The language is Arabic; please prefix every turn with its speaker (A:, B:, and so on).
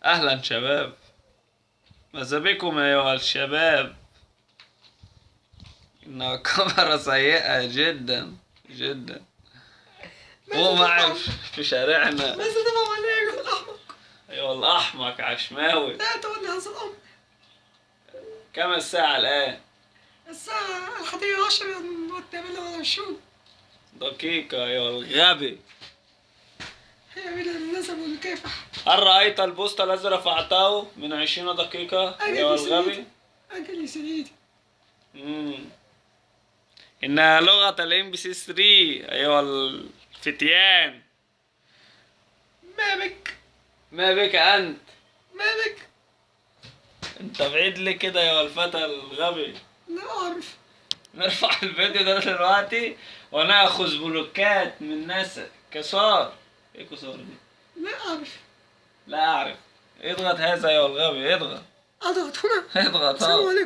A: أهلا شباب، ماذا بكم أيها الشباب؟ إنها كاميرا سيئة جدا جدا ومعي في شارعنا.
B: ماذا تفهم علي أيها الأحمق؟
A: أيها الأحمق عشماوي،
B: لا تولي هذا الأمر.
A: كم الساعة الآن؟
B: الساعة 11:28
A: دقيقة أيها الغبي.
B: هي من النسب والكافح.
A: هل رأيت البوست الذي رفعته من 20 دقيقة أيها الغبي؟
B: أجل يا سيدي.
A: إنها لغة الام بي سي 3 أيها الفتيان.
B: ما بك؟
A: ما بك أنت؟
B: ما بك؟
A: أنت بعيد لي كده أيها الفتى الغبي.
B: لا أعرف.
A: نرفع الفيديو ده دلوقتي وناخذ بلوكات من ناس كسار. ايه كسار دي؟
B: لا أعرف.
A: لا اعرف. اضغط هذا يا الغبي، اضغط.
B: أضغط هنا.
A: اضغط
B: السلام عليكم.